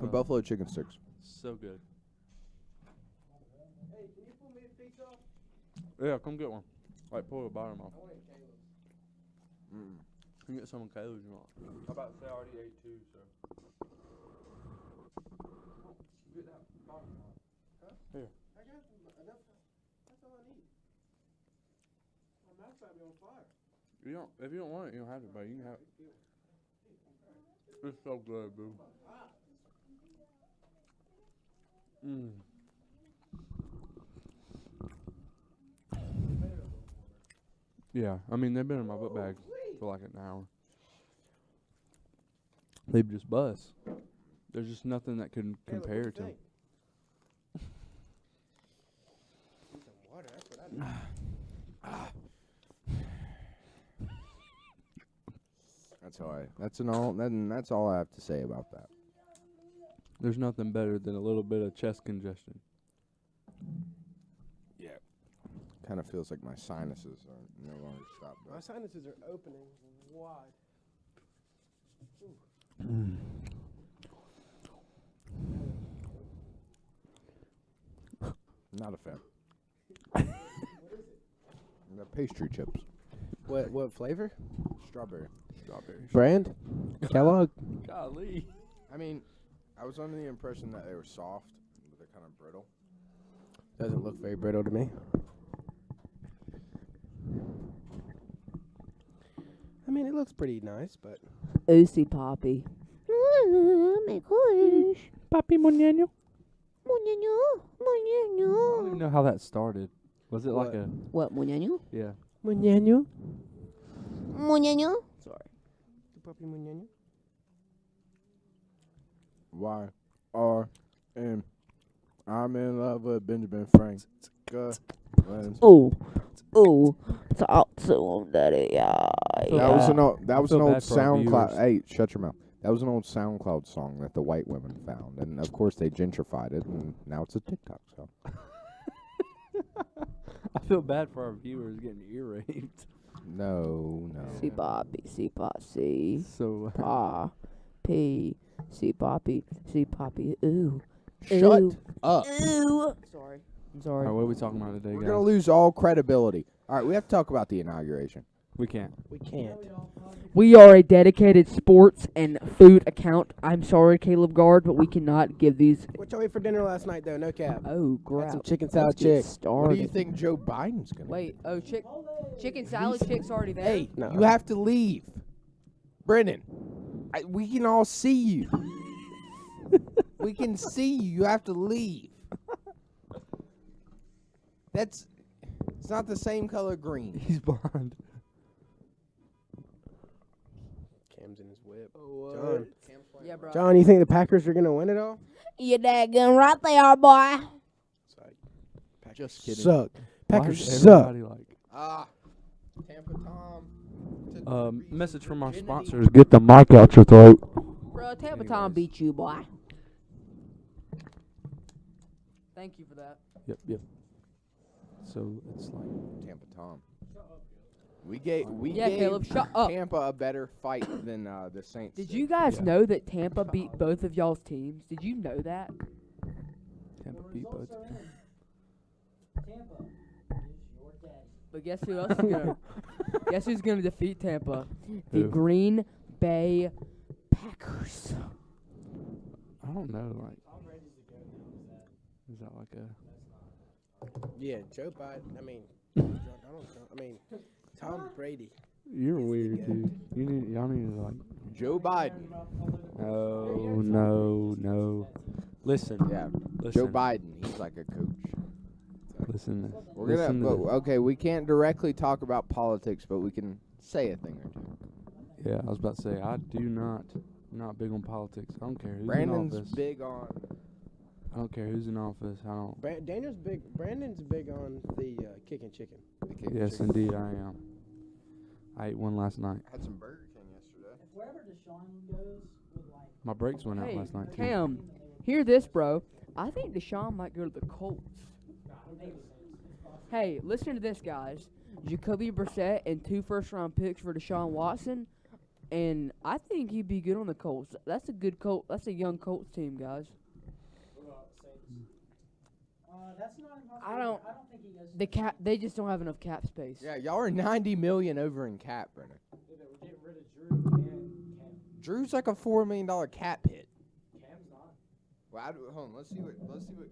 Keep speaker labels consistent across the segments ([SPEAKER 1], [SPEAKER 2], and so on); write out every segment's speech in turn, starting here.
[SPEAKER 1] Buffalo chicken sticks.
[SPEAKER 2] So good.
[SPEAKER 3] Hey, can you pull me a pizza off?
[SPEAKER 2] Yeah, come get one. Like, pull the bottom off.
[SPEAKER 3] I want Caleb's.
[SPEAKER 1] Mm.
[SPEAKER 2] You can get some of Caleb's you want.
[SPEAKER 1] How about say I already ate two, so.
[SPEAKER 3] Get that bottom off. Huh?
[SPEAKER 2] Here.
[SPEAKER 3] I got enough. That's all I need. My mouth might be on fire.
[SPEAKER 2] You don't. If you don't want it, you don't have to. But you can have it. It's so good, boo. Mm. Yeah, I mean they've been in my book bag for like an hour. They've just bust. There's just nothing that can compare to.
[SPEAKER 3] Need some water. That's what I need.
[SPEAKER 1] That's all I. That's all I have to say about that.
[SPEAKER 2] There's nothing better than a little bit of chest congestion.
[SPEAKER 1] Yeah. Kind of feels like my sinuses are no longer stopped.
[SPEAKER 3] My sinuses are opening wide.
[SPEAKER 1] Not a fan. The pastry chips.
[SPEAKER 3] What flavor?
[SPEAKER 1] Strawberry.
[SPEAKER 2] Strawberries.
[SPEAKER 3] Brand? Kellogg?
[SPEAKER 2] Golly.
[SPEAKER 1] I mean, I was under the impression that they were soft, but they're kind of brittle.
[SPEAKER 3] Doesn't look very brittle to me. I mean, it looks pretty nice, but
[SPEAKER 4] Oosie Poppy. My gosh.
[SPEAKER 2] Papi Muñeño.
[SPEAKER 4] Muñeño.
[SPEAKER 2] I don't
[SPEAKER 4] Muñeño.
[SPEAKER 2] even know how that started. Was it like
[SPEAKER 3] What?
[SPEAKER 2] a
[SPEAKER 4] What, Muñeño?
[SPEAKER 2] yeah?
[SPEAKER 3] Muñeño.
[SPEAKER 4] Muñeño? Sorry.
[SPEAKER 3] Puppy Muñeño.
[SPEAKER 1] Y-R-M. I'm in love with Benjamin Frank.
[SPEAKER 4] Ooh. Ooh. Talk to him, daddy. Yeah.
[SPEAKER 1] That was an old. That was an
[SPEAKER 2] Feel
[SPEAKER 1] old
[SPEAKER 2] bad for our
[SPEAKER 1] SoundCloud.
[SPEAKER 2] viewers.
[SPEAKER 1] Hey, shut your mouth. That was an old SoundCloud song that the white women found, and of course they gentrified it, and now it's a TikTok song.
[SPEAKER 2] I feel bad for our viewers getting ear raped.
[SPEAKER 1] No.
[SPEAKER 4] See Poppy. See Poppy.
[SPEAKER 2] So
[SPEAKER 4] Pa. P. See Poppy. See Poppy. Ooh.
[SPEAKER 1] Shut
[SPEAKER 4] Ooh.
[SPEAKER 1] up.
[SPEAKER 4] Ooh. Sorry. I'm
[SPEAKER 2] all
[SPEAKER 4] sorry.
[SPEAKER 2] right, what are we talking about today,
[SPEAKER 1] We're
[SPEAKER 2] guys?
[SPEAKER 1] gonna lose all credibility. All right, we have to talk about the inauguration.
[SPEAKER 2] We can't.
[SPEAKER 3] We can't.
[SPEAKER 4] We are a dedicated sports and food account. I'm sorry, Caleb Guard, but we cannot give these.
[SPEAKER 3] What y'all ate for dinner last night, though? No cap.
[SPEAKER 4] Oh,
[SPEAKER 3] Had
[SPEAKER 4] crap.
[SPEAKER 3] some chicken
[SPEAKER 4] Let's
[SPEAKER 3] salad
[SPEAKER 4] get
[SPEAKER 3] chick.
[SPEAKER 4] started.
[SPEAKER 1] What do you think Joe Biden's gonna?
[SPEAKER 4] Wait, oh, chicken salad chick's already there?
[SPEAKER 1] Hey,
[SPEAKER 3] No.
[SPEAKER 1] you have to leave, Brennan. We can all see you. We can see you. You have to leave. It's not the same color green.
[SPEAKER 2] He's blonde.
[SPEAKER 3] Cam's in his whip. John.
[SPEAKER 4] Yeah, bro.
[SPEAKER 3] John, you think the Packers are gonna win it all?
[SPEAKER 4] You daggone right they are, boy.
[SPEAKER 3] Sorry.
[SPEAKER 1] Just kidding.
[SPEAKER 3] Suck.
[SPEAKER 2] Why
[SPEAKER 3] Packers
[SPEAKER 2] is
[SPEAKER 3] suck.
[SPEAKER 2] everybody like?
[SPEAKER 1] Tampa Tom.
[SPEAKER 2] Message from our sponsors: get the mic out your throat.
[SPEAKER 4] Bro, Tampa
[SPEAKER 1] Anyways.
[SPEAKER 4] Tom beat you, boy. Thank you for that.
[SPEAKER 2] Yep. So it's like
[SPEAKER 1] Tampa Tom. We gave
[SPEAKER 4] Yeah, Caleb, shut up.
[SPEAKER 1] Tampa a better fight than the Saints.
[SPEAKER 4] Did you guys know that Tampa beat both of y'all's teams? Did you know that?
[SPEAKER 2] Tampa beat both.
[SPEAKER 4] But guess who else is gonna? Guess who's gonna defeat Tampa? The
[SPEAKER 2] Who?
[SPEAKER 4] Green Bay Packers.
[SPEAKER 2] I don't know. Like, is that like a?
[SPEAKER 3] Yeah, Joe Biden. I mean, Donald Trump. I mean, Tom Brady.
[SPEAKER 2] You're weird, dude. Y'all need to like.
[SPEAKER 1] Joe Biden?
[SPEAKER 2] No. Listen.
[SPEAKER 1] Yeah,
[SPEAKER 2] Listen.
[SPEAKER 1] Joe Biden. He's like a coach.
[SPEAKER 2] Listen.
[SPEAKER 1] We're
[SPEAKER 2] listen
[SPEAKER 1] gonna.
[SPEAKER 2] to
[SPEAKER 1] But, okay, we can't directly talk about politics, but we can say a thing or two.
[SPEAKER 2] this. Yeah, I was about to say I do not. I'm not big on politics. I don't care who's
[SPEAKER 1] Brandon's
[SPEAKER 2] in office.
[SPEAKER 1] big on.
[SPEAKER 2] I don't care who's in office. I don't.
[SPEAKER 3] Daniel's big. Brandon's big on the kicking chicken.
[SPEAKER 1] the kick
[SPEAKER 2] Yes,
[SPEAKER 1] chicken.
[SPEAKER 2] indeed, I am. I ate one last night.
[SPEAKER 1] Had some Burger King yesterday.
[SPEAKER 2] My brakes went out
[SPEAKER 4] Hey,
[SPEAKER 2] last night too.
[SPEAKER 4] Cam, hear this, bro. I think Deshaun might go to the Colts. Hey, listen to this, guys. Jacoby Brissett and 2 first-round picks for Deshaun Watson. and I think he'd be good on the Colts. That's a good Colt. That's a young Colts team, guys.
[SPEAKER 5] That's not impossible.
[SPEAKER 4] I don't
[SPEAKER 5] think he does.
[SPEAKER 4] The cap. They just don't have enough cap space.
[SPEAKER 1] Yeah, y'all are 90 million over in cap, Brennan.
[SPEAKER 5] We're getting rid of Drew and Cam.
[SPEAKER 1] Drew's like a $4 million cap hit.
[SPEAKER 5] Cam's not.
[SPEAKER 1] Well, hold on. Let's see what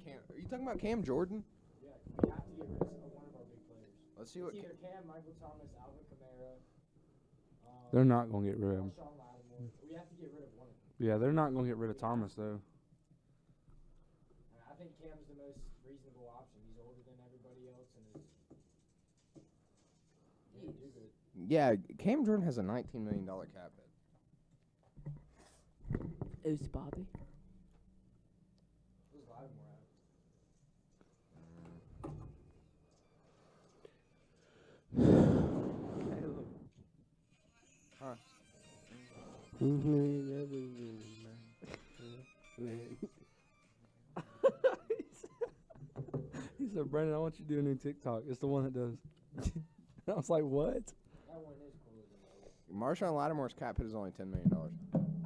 [SPEAKER 1] Cam. Are you talking about Cam Jordan?
[SPEAKER 5] Yeah, we have to get rid of one of our big players.
[SPEAKER 1] Let's see what.
[SPEAKER 5] It's either Cam, Michael Thomas, Alvin Kamara.
[SPEAKER 2] They're not gonna get rid of him.
[SPEAKER 5] Marshawn Lattimore. We have to get rid of one of them.
[SPEAKER 2] Yeah, they're not gonna get rid of Thomas though.
[SPEAKER 5] And I think Cam's the most reasonable option. He's older than everybody else and is gonna do good.
[SPEAKER 1] Yeah, Cam Jordan has a $19 million cap hit.
[SPEAKER 4] Who's Bobby?
[SPEAKER 5] Who's Lattimore at?
[SPEAKER 2] He said, "Brandon, I want you to do a new TikTok. It's the one that does." I was like, "What?"
[SPEAKER 5] That one is cooler than the other.
[SPEAKER 1] Marshawn Lattimore's cap hit is only $10 million.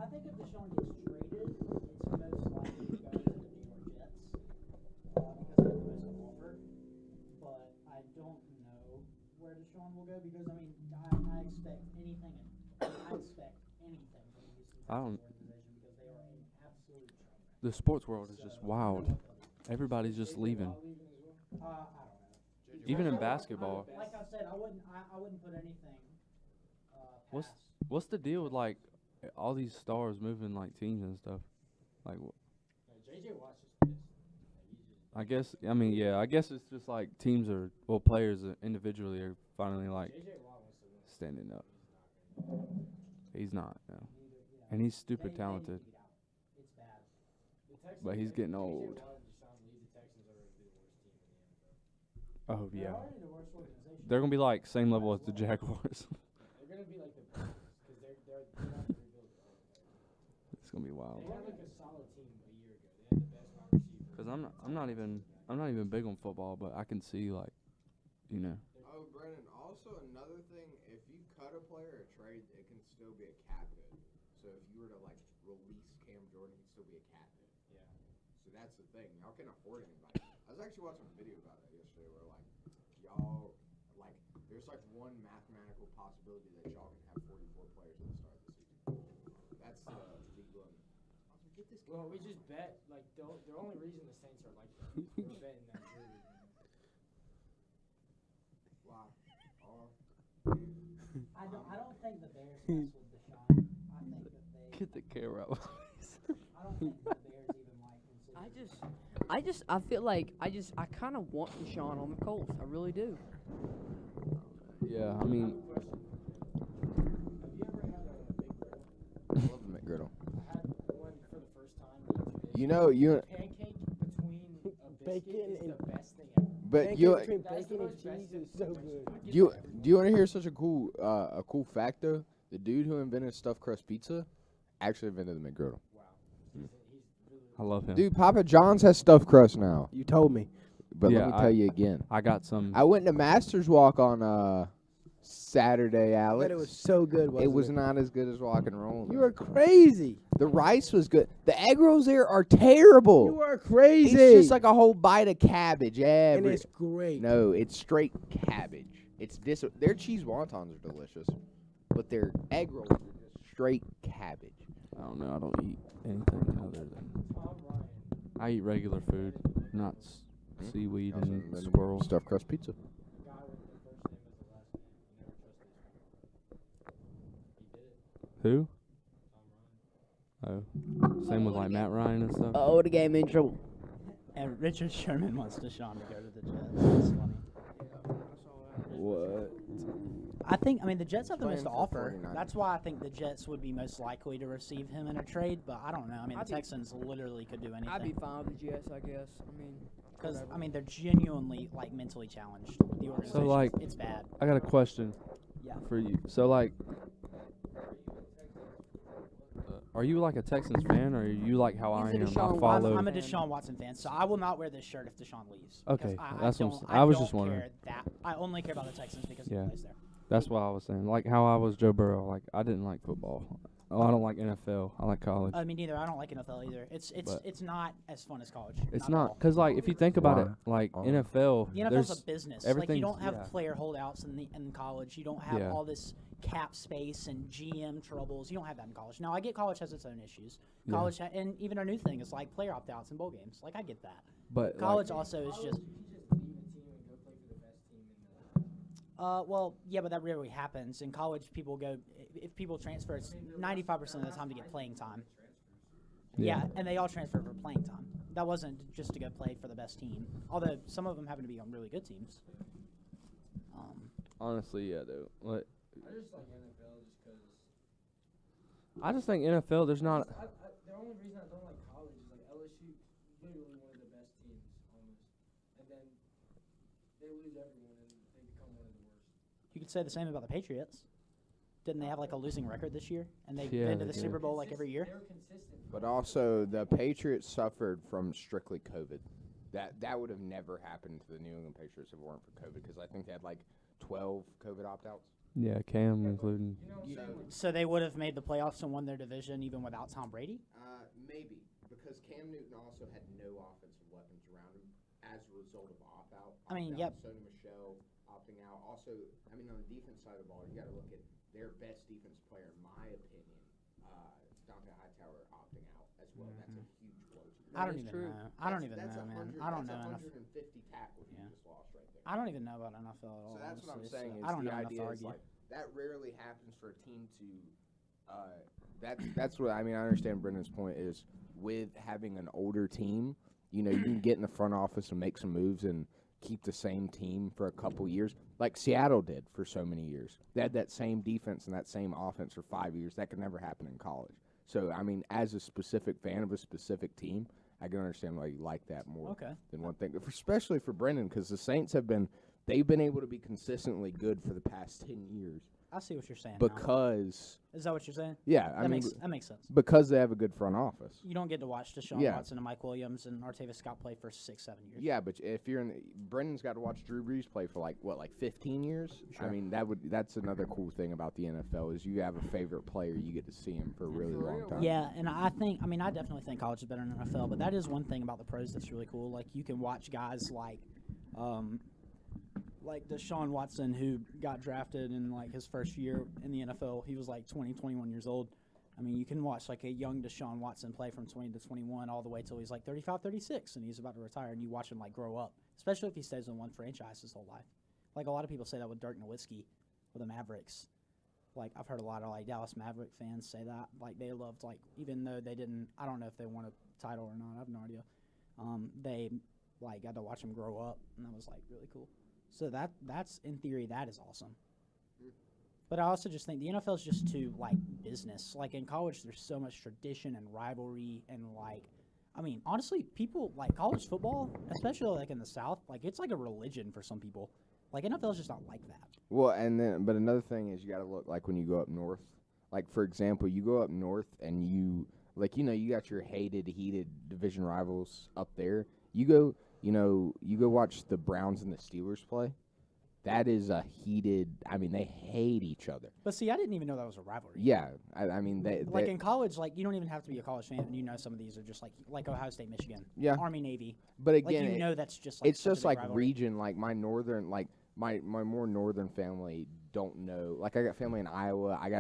[SPEAKER 6] I think if Deshaun gets traded, it's most likely to go to the New York Jets because they have the most to offer. But I don't know where Deshaun will go because I expect anything. I expect anything from the Houston
[SPEAKER 2] I don't-
[SPEAKER 6] Texans organization because they are an absolute train wreck.
[SPEAKER 2] The sports world is just wild. Everybody's just leaving.
[SPEAKER 6] I don't know.
[SPEAKER 2] Even in basketball.
[SPEAKER 6] Like I said, I wouldn't put anything
[SPEAKER 2] What's
[SPEAKER 6] past.
[SPEAKER 2] what's the deal with like all these stars moving like teams and stuff? Like,
[SPEAKER 5] JJ Watt's just pissed.
[SPEAKER 2] I guess I guess it's just like teams are players individually are finally like
[SPEAKER 5] JJ Watt wants to win.
[SPEAKER 2] standing up. He's not, no. And he's stupid talented,
[SPEAKER 6] It's bad.
[SPEAKER 5] The Texans,
[SPEAKER 2] but he's getting
[SPEAKER 5] JJ
[SPEAKER 2] old.
[SPEAKER 5] Watt and Deshaun leave, the Texans are going to be the worst team in the NFL.
[SPEAKER 2] Oh
[SPEAKER 6] They're
[SPEAKER 2] yeah,
[SPEAKER 6] already the worst organization.
[SPEAKER 2] they're gonna be like same level as the Jaguars.
[SPEAKER 5] They're going to be like the Bills because they're not to rebuild the whole thing.
[SPEAKER 2] It's gonna be wild.
[SPEAKER 5] They had like a solid team a year ago. They had the best wide receiver.
[SPEAKER 2] Cause I'm not even big on football, but I can see like, you know.
[SPEAKER 1] Oh, Brennan, also another thing, if you cut a player or trade, it can still be a cap hit. So if you were to, like, release Cam Jordan, it'd still be a cap hit.
[SPEAKER 5] Yeah.
[SPEAKER 1] So that's the thing. Y'all can afford anybody. I was actually watching a video about that yesterday where, like, y'all, like, there's, like, one mathematical possibility that y'all can have 44 players at the start of the season. That's the league limit. I was like, get this
[SPEAKER 5] Well, we just bet, like, the only reason the Saints are like that, we're betting that Drew.
[SPEAKER 1] Wow.
[SPEAKER 6] I don't think the Bears mess with Deshaun. I think that they.
[SPEAKER 2] Get the camera out.
[SPEAKER 6] I don't think the Bears even might consider.
[SPEAKER 4] I feel like I kind of want Deshaun on the Colts. I really do.
[SPEAKER 2] Yeah, I mean,
[SPEAKER 5] Have you ever had a big griddle?
[SPEAKER 1] I love the McGriddle.
[SPEAKER 5] I had one for the first time.
[SPEAKER 1] You know, you,
[SPEAKER 5] Pancake between a biscuit
[SPEAKER 3] Bacon
[SPEAKER 5] is
[SPEAKER 3] and-
[SPEAKER 5] the best thing ever.
[SPEAKER 1] but
[SPEAKER 3] Pancake
[SPEAKER 1] you,
[SPEAKER 3] between
[SPEAKER 5] That's the
[SPEAKER 3] bacon and
[SPEAKER 5] most
[SPEAKER 3] cheese
[SPEAKER 5] best
[SPEAKER 3] is
[SPEAKER 5] thing.
[SPEAKER 3] so good.
[SPEAKER 1] do you want to hear such a cool cool fact though? The dude who invented stuffed crust pizza actually invented the McGriddle.
[SPEAKER 5] Wow. He's really
[SPEAKER 2] I love him.
[SPEAKER 1] Dude, Papa John's has stuffed crust now.
[SPEAKER 3] You told me.
[SPEAKER 1] But
[SPEAKER 2] Yeah,
[SPEAKER 1] let me tell you again.
[SPEAKER 2] I got some.
[SPEAKER 1] I went to Masters Walk on Saturday, Alex.
[SPEAKER 3] But it was so good. Wasn't
[SPEAKER 1] It was not as good as rock and roll.
[SPEAKER 3] You were crazy.
[SPEAKER 1] The rice was good. The egg rolls there are terrible.
[SPEAKER 3] You are crazy.
[SPEAKER 1] It's just like a whole bite of cabbage.
[SPEAKER 3] and it's great.
[SPEAKER 1] No, it's straight cabbage. It's their cheese wontons are delicious, but their egg rolls are just straight cabbage.
[SPEAKER 2] I don't know. I don't eat anything other than
[SPEAKER 5] Tom Ryan.
[SPEAKER 2] I eat regular food, not seaweed
[SPEAKER 1] Also
[SPEAKER 2] and
[SPEAKER 1] invented
[SPEAKER 2] squirrel.
[SPEAKER 1] stuffed crust pizza.
[SPEAKER 5] The guy with the first name as the last name. You never trust his He did it.
[SPEAKER 2] Who?
[SPEAKER 5] Tom Ryan.
[SPEAKER 2] Oh, same with like Matt Ryan and stuff.
[SPEAKER 4] Oh, the game in trouble.
[SPEAKER 7] And Richard Sherman wants Deshaun to go to the Jets. That's funny.
[SPEAKER 2] What?
[SPEAKER 7] I mean, the Jets have the most
[SPEAKER 1] Playing
[SPEAKER 7] to
[SPEAKER 1] for
[SPEAKER 7] offer.
[SPEAKER 1] 49ers.
[SPEAKER 7] That's why I think the Jets would be most likely to receive him in a trade. But I don't know. I mean,
[SPEAKER 4] I'd
[SPEAKER 7] the
[SPEAKER 4] be-
[SPEAKER 7] Texans literally could do
[SPEAKER 4] I'd be
[SPEAKER 7] anything
[SPEAKER 4] fine with the Jets, I guess. I mean,
[SPEAKER 7] because
[SPEAKER 4] whatever.
[SPEAKER 7] I mean they're genuinely like mentally challenged. The organization,
[SPEAKER 2] like-
[SPEAKER 7] it's bad.
[SPEAKER 2] I got a question
[SPEAKER 7] Yeah.
[SPEAKER 2] for you. So like, are you like a Texans fan, or are you like how I
[SPEAKER 4] He's a
[SPEAKER 2] am?
[SPEAKER 4] Deshaun
[SPEAKER 2] I
[SPEAKER 4] Watson
[SPEAKER 2] follow.
[SPEAKER 7] I'm a
[SPEAKER 4] fan.
[SPEAKER 7] Deshaun Watson fan, so I will not wear this shirt if Deshaun leaves.
[SPEAKER 2] Okay,
[SPEAKER 7] because
[SPEAKER 2] that's what I'm
[SPEAKER 7] don't-
[SPEAKER 2] s- I was
[SPEAKER 7] don't
[SPEAKER 2] just wondering.
[SPEAKER 7] care that I only care about the Texans because
[SPEAKER 2] Yeah.
[SPEAKER 7] he plays there.
[SPEAKER 2] That's why I was saying, like how I was Joe Burrow. Like I didn't like football. Oh, I don't like NFL. I like college.
[SPEAKER 7] I mean, neither. I don't like NFL either. It's
[SPEAKER 2] But-
[SPEAKER 7] not as fun as college.
[SPEAKER 2] It's
[SPEAKER 7] at
[SPEAKER 2] not
[SPEAKER 7] all.
[SPEAKER 2] because like if you think about it,
[SPEAKER 8] Why?
[SPEAKER 2] like
[SPEAKER 8] Oh.
[SPEAKER 2] NFL,
[SPEAKER 7] The NFL's
[SPEAKER 2] there's
[SPEAKER 7] a business. Like you
[SPEAKER 2] everything's-
[SPEAKER 7] don't have
[SPEAKER 2] yeah.
[SPEAKER 7] player holdouts in college. You don't have
[SPEAKER 2] Yeah.
[SPEAKER 7] all this cap space and GM troubles. You don't have that in college. Now I get college has its own issues.
[SPEAKER 2] Yeah.
[SPEAKER 7] College and even our new thing is like player opt outs in bowl games. Like I get that.
[SPEAKER 2] but
[SPEAKER 7] College
[SPEAKER 2] like,
[SPEAKER 7] also is just
[SPEAKER 5] You just leave a team and go play for the best team in the.
[SPEAKER 7] well, yeah, but that rarely happens. In college, people go if people transfer, it's 95% of the time to get playing time.
[SPEAKER 2] Yeah.
[SPEAKER 7] Yeah, and they all transfer for playing time. That wasn't just to go play for the best team. Although some of them happen to be on really good teams.
[SPEAKER 2] honestly, yeah, dude. Like,
[SPEAKER 5] I just like NFL just because.
[SPEAKER 2] I just think NFL. There's not.
[SPEAKER 5] The only reason I don't like college is like LSU, literally one of the best teams almost, and then they lose everyone and they become one of the worst.
[SPEAKER 7] You could say the same about the Patriots. Didn't they have like a losing record this year? And they've
[SPEAKER 2] Yeah,
[SPEAKER 7] been to
[SPEAKER 2] they
[SPEAKER 7] the
[SPEAKER 2] did.
[SPEAKER 7] Super Bowl like every year?
[SPEAKER 5] They're consistent.
[SPEAKER 1] But also, the Patriots suffered from strictly COVID. That would have never happened to the New England Patriots if it weren't for COVID, because I think they had like 12 COVID opt-outs.
[SPEAKER 2] Yeah, Cam including.
[SPEAKER 5] You know what I'm saying?
[SPEAKER 7] So they would have made the playoffs and won their division even without Tom Brady?
[SPEAKER 1] Maybe, because Cam Newton also had no offensive weapons around him as a result of opt-out.
[SPEAKER 7] I mean,
[SPEAKER 1] opt-out,
[SPEAKER 7] yep.
[SPEAKER 1] Sony Michel opting out. Also, I mean, on the defense side of the ball, you got to look at their best defense player, in my opinion, Dante Hightower opting out as well. That's a huge blow to the
[SPEAKER 7] I don't
[SPEAKER 1] team.
[SPEAKER 7] even know. I don't even know, man. I don't know enough.
[SPEAKER 1] 150 tackles you
[SPEAKER 7] Yeah.
[SPEAKER 1] just lost right there.
[SPEAKER 7] I don't even know about NFL at all.
[SPEAKER 1] So that's what I'm
[SPEAKER 7] honestly,
[SPEAKER 1] saying.
[SPEAKER 7] so
[SPEAKER 1] Is
[SPEAKER 7] I don't
[SPEAKER 1] the
[SPEAKER 7] know enough
[SPEAKER 1] idea
[SPEAKER 7] to
[SPEAKER 1] is
[SPEAKER 7] argue.
[SPEAKER 1] like that rarely happens for a team to. That's what I mean. I understand Brendan's point is with having an older team. You know, you can get in the front office and make some moves and keep the same team for a couple years, like Seattle did for so many years. They had that same defense and that same offense for 5 years. That could never happen in college. So I mean, as a specific fan of a specific team, I can understand why you like that more
[SPEAKER 7] Okay.
[SPEAKER 1] than one thing, especially for Brendan, because the Saints they've been able to be consistently good for the past 10 years
[SPEAKER 7] I see what you're saying. now.
[SPEAKER 1] because,
[SPEAKER 7] Is that what you're saying?
[SPEAKER 1] yeah,
[SPEAKER 7] That makes sense.
[SPEAKER 1] because they have a good front office.
[SPEAKER 7] You don't get to watch Deshaun
[SPEAKER 1] Yeah.
[SPEAKER 7] Watson and Mike Williams and Artavis Scott play for 6-7 years.
[SPEAKER 1] Yeah, but if you're Brendan's got to watch Drew Brees play for like 15 years.
[SPEAKER 7] Sure.
[SPEAKER 1] I mean, that's another cool thing about the NFL is you have a favorite player, you get to see him for a really long time.
[SPEAKER 7] Yeah, and I definitely think college is better than NFL, but that is one thing about the pros that's really cool. Like you can watch guys like Deshaun Watson, who got drafted in like his first year in the NFL. He was like 20, 21 years old. I mean, you can watch like a young Deshaun Watson play from 20 to 21 all the way till he's like 35, 36, and he's about to retire, and you watch him like grow up, especially if he stays in one franchise his whole life. Like a lot of people say that with Dirk Nowitzki with the Mavericks. Like I've heard a lot of like Dallas Maverick fans say that. Like they loved like even though they didn't, I don't know if they won a title or not. I have no idea. They like got to watch him grow up, and that was like really cool. So that's in theory that is awesome. But I also just think the NFL is just too like business. Like in college, there's so much tradition and rivalry and like, I mean, honestly, people like college football, especially like in the South, like it's like a religion for some people. Like NFL is just not like that.
[SPEAKER 1] Well, but another thing is you got to look like when you go up north. Like for example, you go up north and you got your heated division rivals up there. You go watch the Browns and the Steelers play. That is a heated. I mean, they hate each other.
[SPEAKER 7] But see, I didn't even know that was a rivalry.
[SPEAKER 1] Yeah, I mean they
[SPEAKER 7] Like in college, like you don't even have to be a college fan, and you know some of these are just like Ohio State, Michigan,
[SPEAKER 1] Yeah.
[SPEAKER 7] Army, Navy.
[SPEAKER 1] but
[SPEAKER 7] Like
[SPEAKER 1] again,
[SPEAKER 7] you know that's just like
[SPEAKER 1] it's
[SPEAKER 7] such a
[SPEAKER 1] just
[SPEAKER 7] big
[SPEAKER 1] like
[SPEAKER 7] rivalry.
[SPEAKER 1] region. Like my northern, like my more northern family don't know. Like I got family in Iowa. I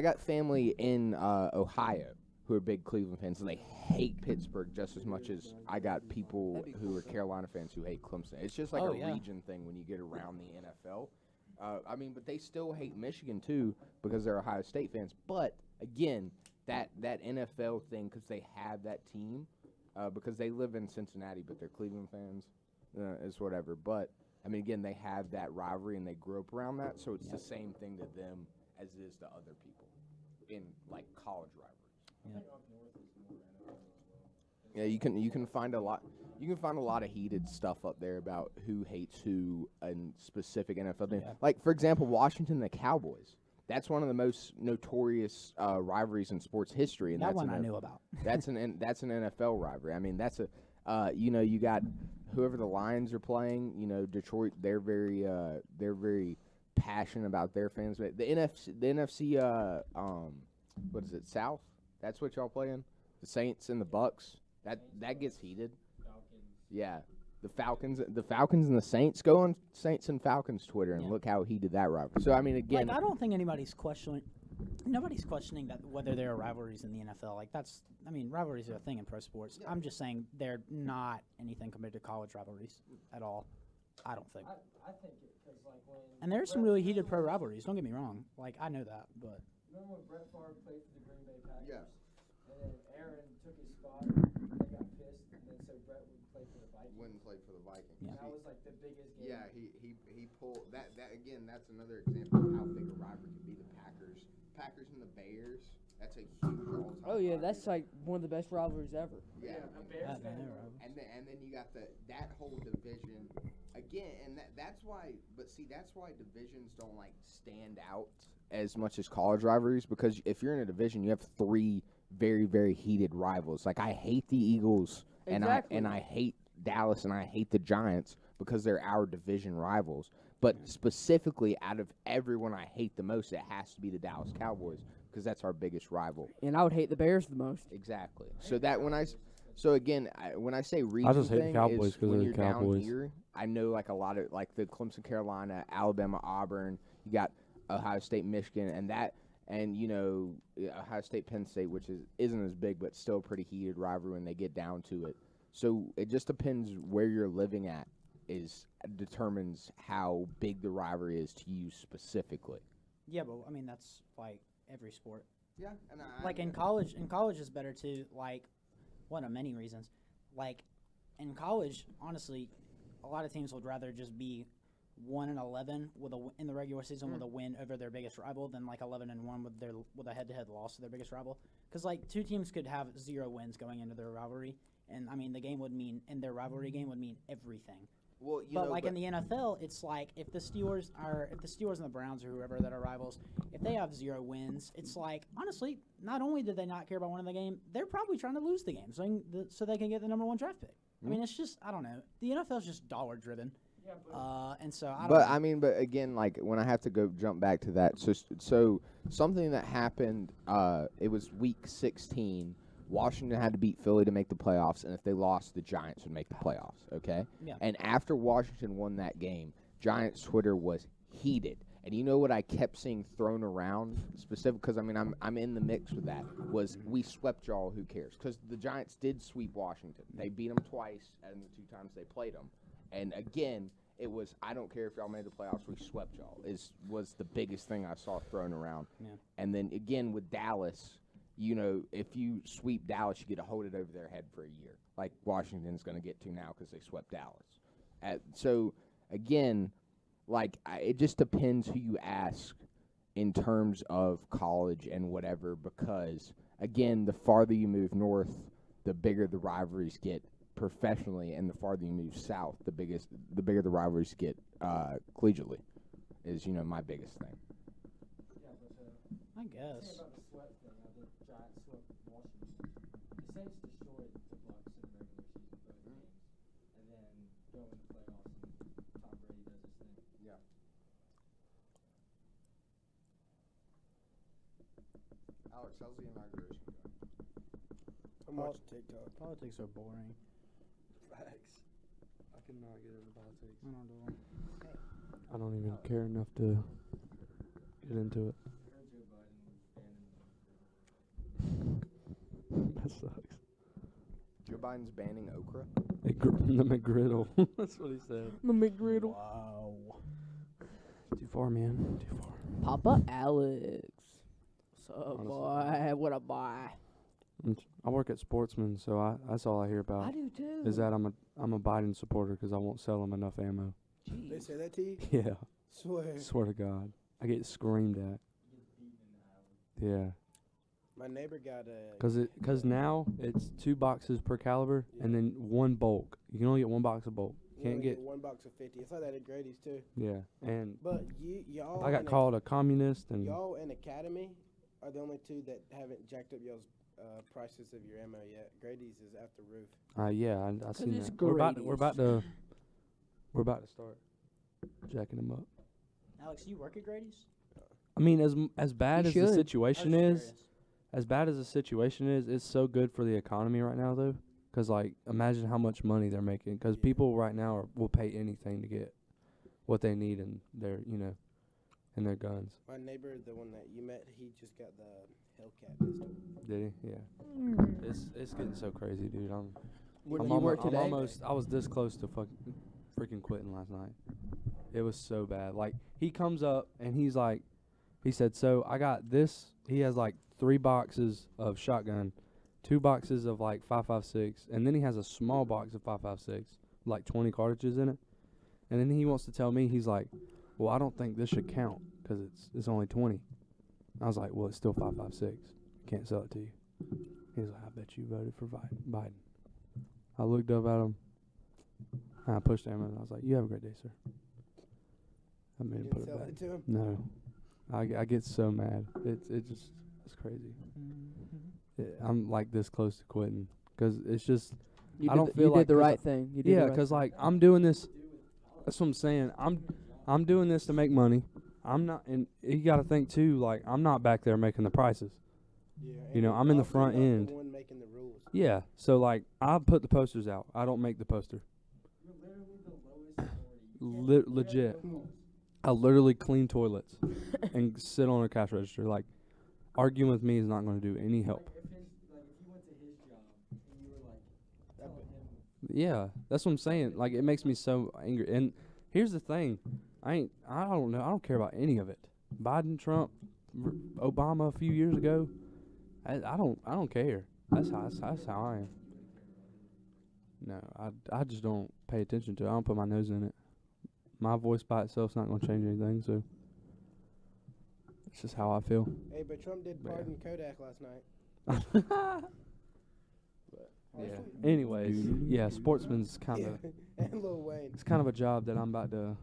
[SPEAKER 1] got family in Ohio who are big Cleveland fans, and they hate Pittsburgh just as much as I got people who are Carolina fans who hate Clemson. It's just like
[SPEAKER 7] Oh,
[SPEAKER 1] a
[SPEAKER 7] yeah.
[SPEAKER 1] region thing when you get around the NFL. I mean, but they still hate Michigan too because they're Ohio State fans. But again, that NFL thing because they have that team, because they live in Cincinnati, but they're Cleveland fans, is whatever. But I mean, again, they have that rivalry and they grew up around that, so it's the same thing to them as it is to other people in like college rivalries. Yeah, you can find a lot. You can find a lot of heated stuff up there about who hates who in specific NFL things.
[SPEAKER 7] Yeah.
[SPEAKER 1] Like for example, Washington and the Cowboys. That's one of the most notorious rivalries in sports history, and
[SPEAKER 7] That
[SPEAKER 1] that's
[SPEAKER 7] one
[SPEAKER 1] an
[SPEAKER 7] I
[SPEAKER 1] N-
[SPEAKER 7] knew about.
[SPEAKER 1] that's an NFL rivalry. I mean, that's a you got whoever the Lions are playing. You know, Detroit. They're very
[SPEAKER 3] passionate about their fans. But the NFC, what is it, South? That's what y'all playing? The Saints and the Bucks. That gets heated. Yeah. The Falcons and the Saints. Go on Saints and Falcons Twitter and look how heated that rivalry. So I mean, again,
[SPEAKER 7] Like, I don't think anybody's questioning. Nobody's questioning that whether there are rivalries in the NFL. Like, rivalries are a thing in pro sports. I'm just saying they're not anything compared to college rivalries at all. I don't think.
[SPEAKER 5] I think it because like when
[SPEAKER 7] And there's some really heated pro rivalries. Don't get me wrong. Like, I know that, but
[SPEAKER 5] remember when Brett Favre played for the Green Bay Packers?
[SPEAKER 1] Yeah.
[SPEAKER 5] And then Aaron took his spot. And they got pissed, and then so Brett would play for the Vikings.
[SPEAKER 1] Wouldn't play for the Vikings.
[SPEAKER 7] Yeah.
[SPEAKER 5] That was like the biggest game.
[SPEAKER 1] Yeah, he pulled that again. That's another example of how big a rivalry can be. The Packers and the Bears. That's a huge all-time.
[SPEAKER 4] Oh yeah,
[SPEAKER 1] rivalry.
[SPEAKER 4] that's like one of the best rivalries ever.
[SPEAKER 1] Yeah.
[SPEAKER 5] A Bears
[SPEAKER 7] That-
[SPEAKER 5] fan.
[SPEAKER 7] that rivalry.
[SPEAKER 1] And then you got that whole division again, and that's why. But see, that's why divisions don't like stand out as much as college rivalries, because if you're in a division, you have three very very heated rivals. Like I hate the Eagles,
[SPEAKER 4] Exactly.
[SPEAKER 1] and I hate Dallas, and I hate the Giants because they're our division rivals. But specifically, out of everyone I hate the most, it has to be the Dallas Cowboys because that's our biggest rival.
[SPEAKER 4] And I would hate the Bears the most.
[SPEAKER 1] Exactly. So that when when I say region
[SPEAKER 2] just hate the
[SPEAKER 1] thing
[SPEAKER 2] Cowboys
[SPEAKER 1] is
[SPEAKER 2] 'cause
[SPEAKER 1] when
[SPEAKER 2] they're
[SPEAKER 1] you're
[SPEAKER 2] the Cowboys.
[SPEAKER 1] down here, I know like a lot of like the Clemson, Carolina, Alabama, Auburn. You got Ohio State, Michigan, and you know Ohio State, Penn State, which isn't as big but still a pretty heated rivalry when they get down to it. So it just depends where you're living at determines how big the rivalry is to you specifically.
[SPEAKER 7] yeah, but I mean that's like every sport.
[SPEAKER 1] Yeah, and
[SPEAKER 7] Like in college is better too. Like one of many reasons. Like in college, honestly, a lot of teams would rather just be 1-11 in the regular season with a win over their biggest rival than like 11-1 with a head-to-head loss to their biggest rival. Because like two teams could have 0 wins going into their rivalry, and I mean the game would mean in their rivalry game would mean everything.
[SPEAKER 1] well,
[SPEAKER 7] In the NFL, it's like if the Steelers and the Browns or whoever that are rivals, if they have 0 wins, it's like honestly, not only did they not care about winning the game, they're probably trying to lose the game so they can get the number 1 draft pick. I mean, it's just I don't know. The NFL is just dollar driven,
[SPEAKER 5] Yeah, but
[SPEAKER 7] and so I don't.
[SPEAKER 1] But
[SPEAKER 7] know.
[SPEAKER 1] I mean, but again, like when I have to jump back to that, so something that happened, it was week 16. Washington had to beat Philly to make the playoffs, and if they lost, the Giants would make the playoffs. Okay.
[SPEAKER 7] Yeah.
[SPEAKER 1] And after Washington won that game, Giants Twitter was heated. And you know what I kept seeing thrown around, specific because I mean I'm in the mix with that. Was we swept y'all? Who cares? Because the Giants did sweep Washington. They beat them twice, and the 2 times they played them. And again, it was I don't care if y'all made the playoffs. We swept y'all. Was the biggest thing I saw thrown around.
[SPEAKER 7] Yeah.
[SPEAKER 1] And then again with Dallas, you know, if you sweep Dallas, you get to hold it over their head for a year, like Washington's going to get to now because they swept Dallas. So again, like it just depends who you ask in terms of college and whatever. Because again, the farther you move north, the bigger the rivalries get professionally, and the farther you move south, the bigger the rivalries get collegiately. Is my biggest thing.
[SPEAKER 5] yeah, but
[SPEAKER 7] I
[SPEAKER 5] say
[SPEAKER 7] guess.
[SPEAKER 5] about the sweat thing, I think Giants swept Washington. The Saints destroyed the Bucks in the regular season both games, and then go in the playoffs and Tom Brady does his thing.
[SPEAKER 1] Yeah. Alex, how's the inauguration going?
[SPEAKER 3] I'm watching TikTok.
[SPEAKER 7] Politics are boring.
[SPEAKER 2] Facts. I cannot get into politics.
[SPEAKER 7] I don't know.
[SPEAKER 2] I don't even care enough to get into it.
[SPEAKER 5] I heard Joe Biden was banning
[SPEAKER 2] That sucks.
[SPEAKER 1] Joe Biden's banning okra.
[SPEAKER 2] The McGriddle. That's what he said.
[SPEAKER 4] The McGriddle.
[SPEAKER 7] Wow.
[SPEAKER 2] Too far, man. Too far.
[SPEAKER 4] Papa Alex. What's up,
[SPEAKER 2] Honestly.
[SPEAKER 4] boy? What a boy.
[SPEAKER 2] I work at Sportsman, so that's all I hear about.
[SPEAKER 4] I do too.
[SPEAKER 2] Is that I'm a Biden supporter because I won't sell him enough ammo.
[SPEAKER 3] They say that to you?
[SPEAKER 2] Yeah,
[SPEAKER 3] Swear.
[SPEAKER 2] swear to God, I get screamed at. Yeah,
[SPEAKER 3] My neighbor got a.
[SPEAKER 2] cause now it's 2 boxes per caliber and then 1 bulk. You can only get 1 box of bulk.
[SPEAKER 3] you
[SPEAKER 2] Can't
[SPEAKER 3] only
[SPEAKER 2] get
[SPEAKER 3] 1 box of 50. It's like that at Grady's too.
[SPEAKER 2] yeah, and
[SPEAKER 3] But y'all.
[SPEAKER 2] I got
[SPEAKER 3] in
[SPEAKER 2] called a communist and
[SPEAKER 3] Y'all and Academy are the only 2 that haven't jacked up y'all's prices of your ammo yet. Grady's is at the roof.
[SPEAKER 2] yeah, I seen
[SPEAKER 4] it's
[SPEAKER 2] that. We're about to start jacking them up.
[SPEAKER 7] Alex, do you work at Grady's?
[SPEAKER 2] I mean, as bad
[SPEAKER 4] You
[SPEAKER 2] as the
[SPEAKER 4] should.
[SPEAKER 2] situation
[SPEAKER 7] I was
[SPEAKER 2] is,
[SPEAKER 7] curious.
[SPEAKER 2] as bad as the situation is, it's so good for the economy right now, though. 'Cause like, imagine how much money they're making. 'Cause
[SPEAKER 8] Yeah.
[SPEAKER 2] people right now will pay anything to get what they need in their, in their guns.
[SPEAKER 8] My neighbor, the one that you met, he just got the Hellcat pistol.
[SPEAKER 2] Did he? Yeah. It's getting so crazy, dude.
[SPEAKER 4] Where
[SPEAKER 2] I'm
[SPEAKER 4] did you work
[SPEAKER 2] I'm
[SPEAKER 4] today?
[SPEAKER 2] almost. I was this close to freaking quitting last night. It was so bad. Like, he comes up and he said, so I got this. He has like 3 boxes of shotgun, 2 boxes of like 5.56, and then he has a small box of 5.56, like 20 cartridges in it. And then he wants to tell me, he's like, well, I don't think this should count 'cause it's only 20. I was like, well, it's still 5.56. Can't sell it to you. He's like, I bet you voted for Biden. I looked up at him. And I pushed him and I was like, you have a great day, sir. I made
[SPEAKER 8] You
[SPEAKER 2] him
[SPEAKER 8] didn't
[SPEAKER 2] put it
[SPEAKER 8] sell
[SPEAKER 2] back.
[SPEAKER 8] it to him?
[SPEAKER 2] No. I get so mad. It's crazy. I'm like this close to quitting 'cause it's just,
[SPEAKER 4] You
[SPEAKER 2] I
[SPEAKER 4] did
[SPEAKER 2] don't
[SPEAKER 4] the,
[SPEAKER 2] feel
[SPEAKER 4] you
[SPEAKER 2] like
[SPEAKER 4] did the
[SPEAKER 2] 'cause
[SPEAKER 4] right thing. You did
[SPEAKER 2] yeah,
[SPEAKER 4] the right
[SPEAKER 2] 'cause like I'm doing this. That's what I'm saying. I'm doing this to make money. I'm not, and you got to think too. Like, I'm not back there making the prices.
[SPEAKER 8] Yeah.
[SPEAKER 2] You
[SPEAKER 8] and
[SPEAKER 2] know,
[SPEAKER 8] you're
[SPEAKER 2] I'm in the
[SPEAKER 8] also
[SPEAKER 2] front
[SPEAKER 8] not
[SPEAKER 2] end.
[SPEAKER 8] The one making the rules.
[SPEAKER 2] Yeah. So like, I put the posters out. I don't make the poster.
[SPEAKER 5] You're literally the lowest authority. You can't-
[SPEAKER 2] Legit.
[SPEAKER 5] you have no rules.
[SPEAKER 2] I literally clean toilets and sit on a cash register. Like, arguing with me is not going to do any help.
[SPEAKER 5] Like, if you went to his job and you were like telling him
[SPEAKER 2] Yeah, that's what I'm saying. Like, it makes me so angry. And here's the thing, I don't know. I don't care about any of it. Biden, Trump, Obama a few years ago. I don't care. That's how I am. No, I just don't pay attention to it. I don't put my nose in it. My voice by itself's not going to change anything. So it's just how I feel.
[SPEAKER 8] Hey, but Trump did
[SPEAKER 2] Yeah.
[SPEAKER 8] pardon Kodak last night.
[SPEAKER 2] Yeah. Anyways, yeah, sportsman's kind of
[SPEAKER 8] Yeah. And Lil Wayne.
[SPEAKER 2] it's kind of a job that I'm about to